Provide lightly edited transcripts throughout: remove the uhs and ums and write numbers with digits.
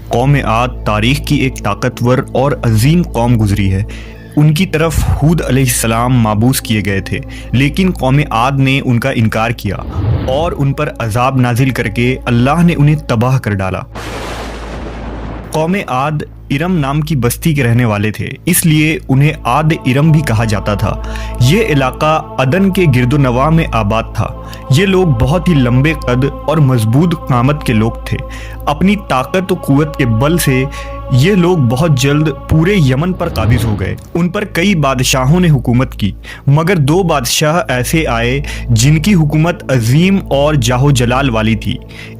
قوم عاد تاریخ کی ایک طاقتور اور عظیم قوم گزری ہے۔ ان کی طرف ہود علیہ السلام مابعوث کیے گئے تھے، لیکن قوم عاد نے ان کا انکار کیا اور ان پر عذاب نازل کر کے اللہ نے انہیں تباہ کر ڈالا۔ قوم عاد ارم نام کی بستی کے رہنے والے تھے، اس لیے انہیں عاد ارم بھی کہا جاتا تھا۔ یہ علاقہ عدن کے گرد و نواح میں آباد تھا۔ یہ لوگ بہت ہی لمبے قد اور مضبوط قامت کے لوگ تھے۔ اپنی طاقت و قوت کے بل سے یہ لوگ بہت جلد پورے یمن پر قابض ہو گئے۔ ان پر کئی بادشاہوں نے حکومت کی، مگر دو بادشاہ ایسے آئے جن کی حکومت عظیم اور جاہ و جلال والی تھی۔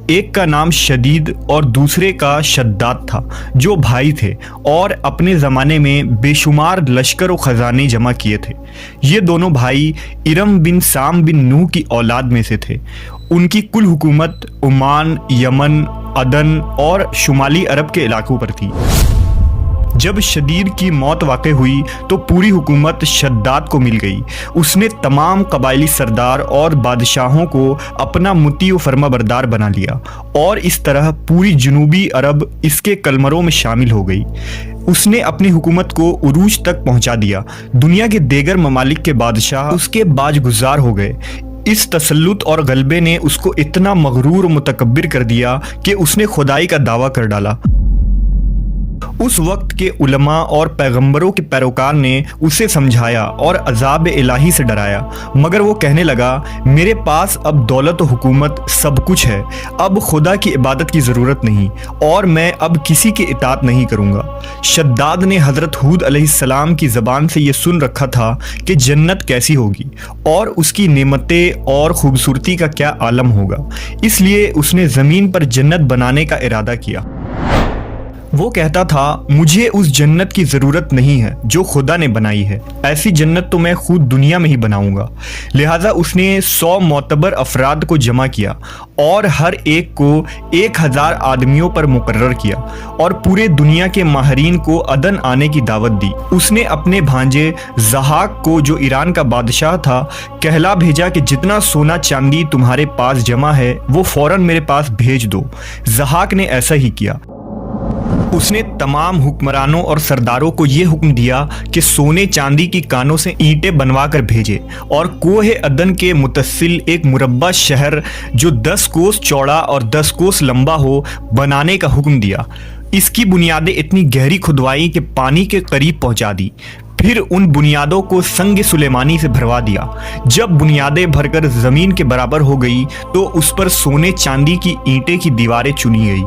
ایک کا نام شدید اور دوسرے کا شداد تھا، جو بھائی تھے اور اپنے زمانے میں بے شمار لشکر و خزانے جمع کیے تھے۔ یہ دونوں بھائی ارم بن سام بن نوح کی اولاد میں سے تھے۔ ان کی کل حکومت عمان، یمن، عدن اور شمالی عرب کے علاقوں پر تھی۔ جب شدید کی موت واقع ہوئی تو پوری حکومت شداد کو مل گئی۔ اس نے تمام قبائلی سردار اور بادشاہوں کو اپنا مطیع و فرما بردار بنا لیا، اور اس طرح پوری جنوبی عرب اس کے کلمروں میں شامل ہو گئی۔ اس نے اپنی حکومت کو عروج تک پہنچا دیا۔ دنیا کے دیگر ممالک کے بادشاہ اس کے باج گزار ہو گئے۔ اس تسلط اور غلبے نے اس کو اتنا مغرور و متکبر کر دیا کہ اس نے خدائی کا دعویٰ کر ڈالا۔ اس وقت کے علماء اور پیغمبروں کے پیروکار نے اسے سمجھایا اور عذاب الہی سے ڈرایا، مگر وہ کہنے لگا، میرے پاس اب دولت و حکومت سب کچھ ہے، اب خدا کی عبادت کی ضرورت نہیں، اور میں اب کسی کی اطاعت نہیں کروں گا۔ شداد نے حضرت ہود علیہ السلام کی زبان سے یہ سن رکھا تھا کہ جنت کیسی ہوگی اور اس کی نعمتیں اور خوبصورتی کا کیا عالم ہوگا، اس لیے اس نے زمین پر جنت بنانے کا ارادہ کیا۔ وہ کہتا تھا، مجھے اس جنت کی ضرورت نہیں ہے جو خدا نے بنائی ہے، ایسی جنت تو میں خود دنیا میں ہی بناؤں گا۔ لہٰذا اس نے 100 معتبر افراد کو جمع کیا اور ہر ایک کو 1000 آدمیوں پر مقرر کیا، اور پورے دنیا کے ماہرین کو عدن آنے کی دعوت دی۔ اس نے اپنے بھانجے ضحاک کو، جو ایران کا بادشاہ تھا، کہلا بھیجا کہ جتنا سونا چاندی تمہارے پاس جمع ہے وہ فوراً میرے پاس بھیج دو۔ ضحاک نے ایسا ہی کیا۔ اس نے تمام حکمرانوں اور سرداروں کو یہ حکم دیا کہ سونے چاندی کی کانوں سے اینٹیں بنوا کر بھیجے، اور کوہ عدن کے متصل ایک مربع شہر جو 10 کوس چوڑا اور 10 کوس لمبا ہو بنانے کا حکم دیا۔ اس کی بنیادیں اتنی گہری کھدوائی کہ پانی کے قریب پہنچا دی، پھر ان بنیادوں کو سنگ سلیمانی سے بھروا دیا۔ جب بنیادیں بھر کر زمین کے برابر ہو گئی تو اس پر سونے چاندی کی اینٹیں کی دیواریں چنی گئی۔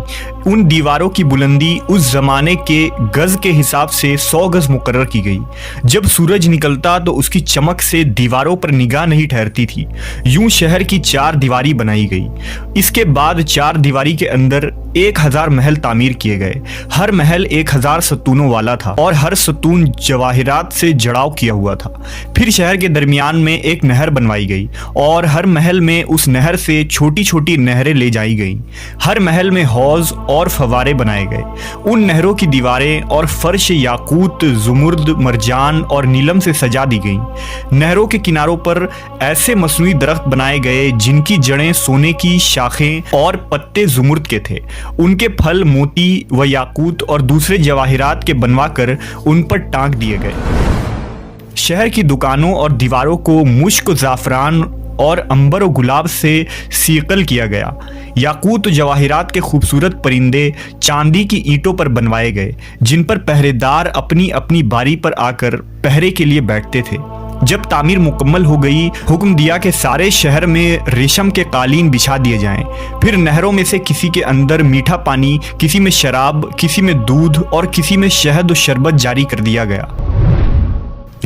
ان دیواروں کی بلندی اس زمانے کے گز کے حساب سے 100 گز مقرر کی گئی۔ جب سورج نکلتا تو اس کی چمک سے دیواروں پر نگاہ نہیں ٹھہرتی تھی۔ یوں شہر کی 4 دیواری بنائی گئی۔ اس کے بعد 4 دیواری کے اندر 1000 محل تعمیر کیے گئے۔ ہر محل 1000 ستونوں والا تھا، اور ہر ستون جواہرات سے جڑاؤ کیا ہوا تھا۔ پھر شہر کے درمیان میں ایک نہر بنوائی گئی، اور ہر محل میں اس نہر سے چھوٹی چھوٹی نہریں لے جائی گئیں۔ ہر محل میں حوض اور فوارے بنائے گئے۔ ان نہروں کی دیواریں اور فرش یاقوت، زمرد، مرجان اور نیلم سے سجا دی گئیں۔ نہروں کے کناروں پر ایسے مصنوعی درخت بنائے گئے جن کی جڑیں سونے کی، شاخیں اور پتے زمرد کے تھے۔ ان کے پھل موتی و یاقوت اور دوسرے جواہرات کے بنوا کر ان پر ٹانک دیے گئے۔ شہر کی دکانوں اور دیواروں کو مشک و زعفران اور عنبر و گلاب سے سیقل کیا گیا۔ یاقوت و جواہرات کے خوبصورت پرندے چاندی کی اینٹوں پر بنوائے گئے، جن پر پہرے دار اپنی اپنی باری پر آ کر پہرے کے لیے بیٹھتے تھے۔ جب تعمیر مکمل ہو گئی، حکم دیا کہ سارے شہر میں ریشم کے قالین بچھا دیے جائیں۔ پھر نہروں میں سے کسی کے اندر میٹھا پانی، کسی میں شراب، کسی میں دودھ اور کسی میں شہد و شربت جاری کر دیا گیا۔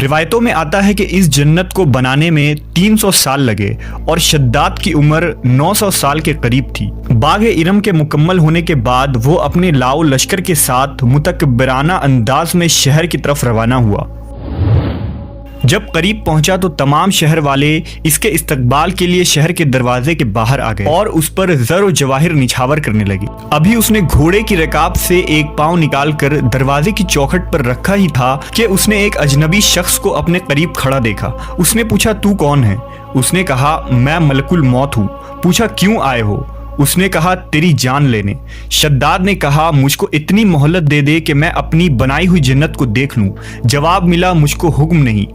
روایتوں میں آتا ہے کہ اس جنت کو بنانے میں 300 سال لگے، اور شداد کی عمر 900 سال کے قریب تھی۔ باغ ارم کے مکمل ہونے کے بعد وہ اپنے لاؤ لشکر کے ساتھ متکبرانہ انداز میں شہر کی طرف روانہ ہوا۔ جب قریب پہنچا تو تمام شہر والے اس کے استقبال کے لیے شہر کے دروازے کے باہر آ گئے اور اس پر زر و جواہر نچھاور کرنے لگے۔ ابھی اس نے گھوڑے کی رکاب سے ایک پاؤں نکال کر دروازے کی چوکھٹ پر رکھا ہی تھا کہ اس نے ایک اجنبی شخص کو اپنے قریب کھڑا دیکھا۔ اس نے پوچھا، تو کون ہے؟ اس نے کہا، میں ملک الموت ہوں۔ پوچھا، کیوں آئے ہو؟ اس نے کہا تیری جان لینے۔ شداد نے کہا مجھ کو اتنی مہلت دے دے کہ میں اپنی بنائی ہوئی جنت کو دیکھ لوں۔ جواب ملا مجھ کو حکم نہیں۔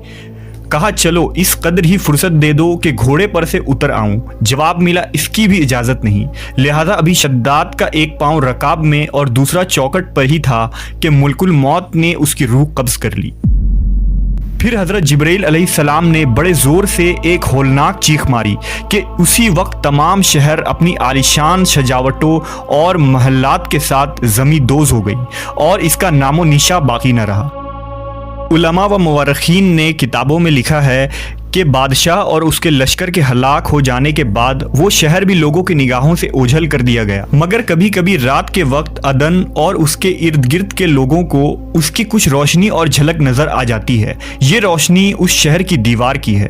کہا چلو اس قدر ہی فرصت دے دو کہ گھوڑے پر سے اتر آؤں۔ جواب ملا اس کی بھی اجازت نہیں۔ لہذا ابھی شداد کا ایک پاؤں رکاب میں اور دوسرا چوکٹ پر ہی تھا کہ ملک الموت نے اس کی روح قبض کر لی۔ پھر حضرت جبرائیل علیہ السلام نے بڑے زور سے ایک ہولناک چیخ ماری کہ اسی وقت تمام شہر اپنی عالیشان سجاوٹوں اور محلات کے ساتھ زمیں دوز ہو گئی اور اس کا نام و نشاں باقی نہ رہا۔ علماء و مورخین نے کتابوں میں لکھا ہے کہ بادشاہ اور اس کے لشکر کے ہلاک ہو جانے کے بعد وہ شہر بھی لوگوں کی نگاہوں سے اوجھل کر دیا گیا، مگر کبھی کبھی رات کے وقت عدن اور اس کے ارد گرد کے لوگوں کو اس کی کچھ روشنی اور جھلک نظر آ جاتی ہے۔ یہ روشنی اس شہر کی دیوار کی ہے۔